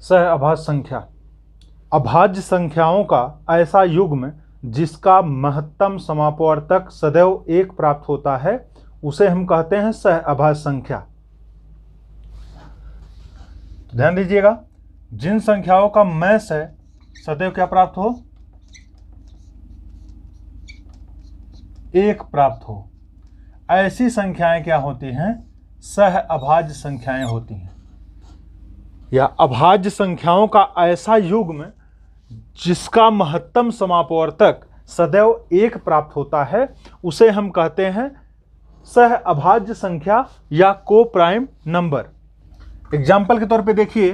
सहअभाज्य संख्या, अभाज्य संख्याओं का ऐसा युग्म जिसका महत्तम समापवर्तक सदैव 1 प्राप्त होता है उसे हम कहते हैं सहअभाज्य संख्या। तो ध्यान दीजिएगा, जिन संख्याओं का मैस है सदैव क्या प्राप्त हो, 1 प्राप्त हो, ऐसी संख्याएं क्या होती हैं, सहअभाज्य संख्याएं होती हैं। या अभाज्य संख्याओं का ऐसा युग्म जिसका महत्तम समापवर्तक सदैव 1 प्राप्त होता है उसे हम कहते हैं सहअभाज्य संख्या या को प्राइम नंबर। एग्जाम्पल के तौर पे देखिए,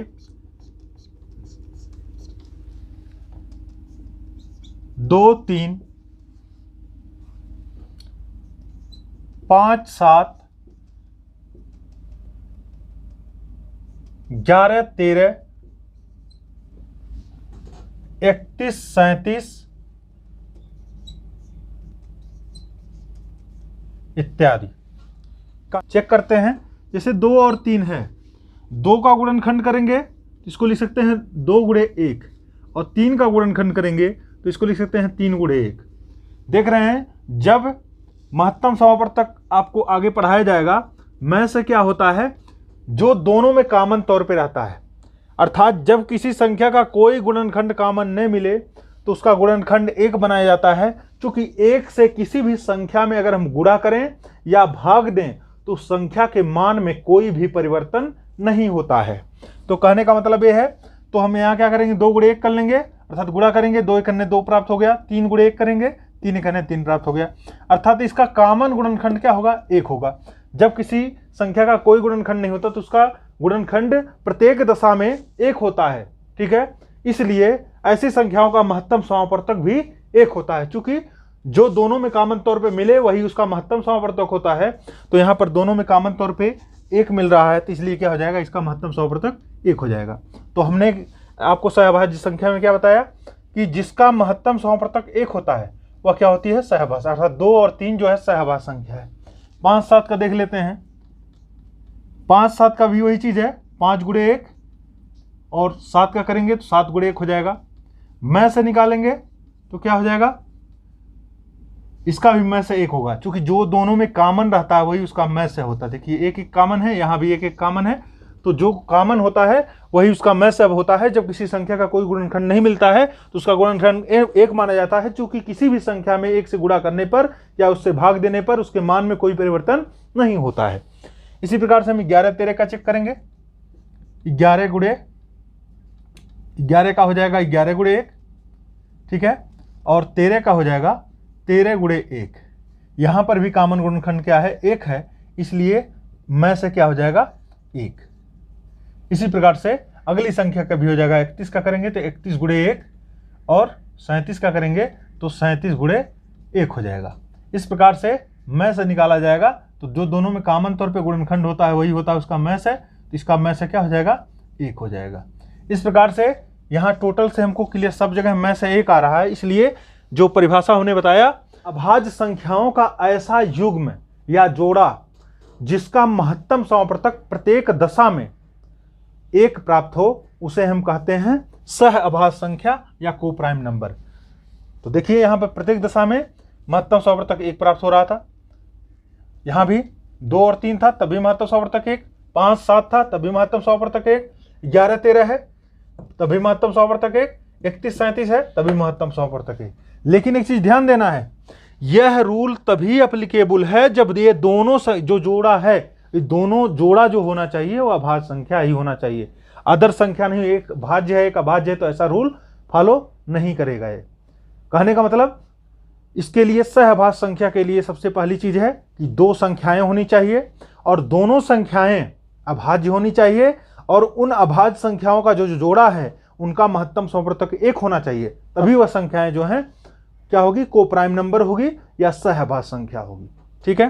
2 3 5 7 11 13 31 37 इत्यादि का चेक करते हैं। जैसे 2 और 3 है, 2 का गुणनखंड करेंगे तो इसको लिख सकते हैं 2 गुणे 1, और 3 का गुणनखंड करेंगे तो इसको लिख सकते हैं 3 गुणे 1। देख रहे हैं, जब महत्तम समापवर्तक आपको आगे पढ़ाया जाएगा, में से क्या होता है, जो दोनों में कॉमन तौर पे रहता है, अर्थात जब किसी संख्या का कोई गुणनखंड कॉमन नहीं मिले तो उसका गुणनखंड 1 बनाया जाता है। क्योंकि 1 से किसी भी संख्या में अगर हम गुणा करें या भाग दें तो संख्या के मान में कोई भी परिवर्तन नहीं होता है। तो कहने का मतलब ये है, तो हम यहाँ क्या करेंगे, 2 गुणे 1 कर लेंगे, अर्थात गुणा करेंगे, 2 1 2 प्राप्त हो गया, 3 गुणे 1 करेंगे, 3 1 3 प्राप्त हो गया, अर्थात इसका कॉमन गुणनखंड क्या होगा, 1 होगा। जब किसी संख्या का कोई गुणनखंड नहीं होता तो उसका गुणनखंड प्रत्येक दशा में 1 होता है। ठीक है, इसलिए ऐसी संख्याओं का महत्तम समापवर्तक भी 1 होता है। चूंकि जो दोनों में कॉमन तौर पे मिले वही उसका महत्तम समापवर्तक होता है, तो यहाँ पर दोनों में कॉमन तौर पे 1 मिल रहा है, तो इसलिए क्या हो जाएगा, इसका महत्तम समापवर्तक 1 हो जाएगा। तो हमने आपको सहअभाज्य संख्या में क्या बताया कि जिसका महत्तम समापवर्तक 1 होता है वह क्या होती है, सहअभाज्य, अर्थात 2 और 3 जो है सहअभाज्य संख्या है। 5 7 का देख लेते हैं, 5 7 का भी वही चीज है, 5 गुणे 1, और 7 का करेंगे तो 7 गुणे 1 हो जाएगा। में से निकालेंगे तो क्या हो जाएगा, इसका भी में से 1 होगा, क्योंकि जो दोनों में कॉमन रहता है वही उसका में से होता है। देखिए 1 1 कॉमन है, यहाँ भी 1 1 कॉमन है, तो जो कॉमन होता है वही उसका में से होता है। जब किसी संख्या का कोई गुणनखंड नहीं मिलता है तो उसका गुणनखंड 1 माना जाता है, क्योंकि किसी भी संख्या में 1 से गुणा करने पर या उससे भाग देने पर उसके मान में कोई परिवर्तन नहीं होता है। इसी प्रकार से हम 11 13 का चेक करेंगे, 11 गुणे 11 का हो जाएगा 11 गुणे 1, ठीक है, और 13 का हो जाएगा 13 गुणे 1। यहाँ पर भी कॉमन गुणनखंड क्या है, 1 है, इसलिए में से क्या हो जाएगा, 1। इसी प्रकार से अगली संख्या का भी हो जाएगा, 31 का करेंगे तो 31 गुणे 1, और 37 का करेंगे तो 37 गुणे 1 हो जाएगा। इस प्रकार से में से निकाला जाएगा, तो जो दोनों में कॉमन तौर पे गुणनखंड होता है वही होता है उसका में से, तो इसका में से क्या हो जाएगा, 1 हो जाएगा। इस प्रकार से यहाँ टोटल से हमको क्लियर सब जगह में से 1 आ रहा है, इसलिए जो परिभाषा हमने बताया, अभाज्य संख्याओं का ऐसा युग्म या जोड़ा जिसका महत्तम समापवर्तक प्रत्येक दशा में 1 प्राप्त हो उसे हम कहते हैं सहअभाज्य संख्या या को प्राइम नंबर। तो देखिए यहाँ पर प्रत्येक दशा में महत्तम समापवर्तक 1 प्राप्त हो रहा था, यहाँ भी 2 और 3 था तभी महत्तम समापवर्तक 1, 5 7 था तभी महत्तम समापवर्तक 1, 11 13 है तभी महत्तम समापवर्तक 1, 31 37 है तभी महत्तम समापवर्तक 1। लेकिन एक चीज ध्यान देना है, यह रूल तभी एप्लीकेबल है जब ये दोनों जो जोड़ा है, ये दोनों जोड़ा जो होना चाहिए वो अभाज्य संख्या ही होना चाहिए, अदर संख्या नहीं। एक भाज्य है एक अभाज्य है तो ऐसा रूल फॉलो नहीं करेगा। ये कहने का मतलब, इसके लिए सहअभाज्य संख्या के लिए सबसे पहली चीज है कि 2 संख्याएं होनी चाहिए और दोनों संख्याएं अभाज्य होनी चाहिए, और उन अभाज्य संख्याओं का जो जोड़ा है उनका महत्तम समापवर्तक 1 होना चाहिए, तभी वह संख्याएं जो हैं क्या होगी, को प्राइम नंबर होगी या सहअभाज्य संख्या होगी। ठीक है।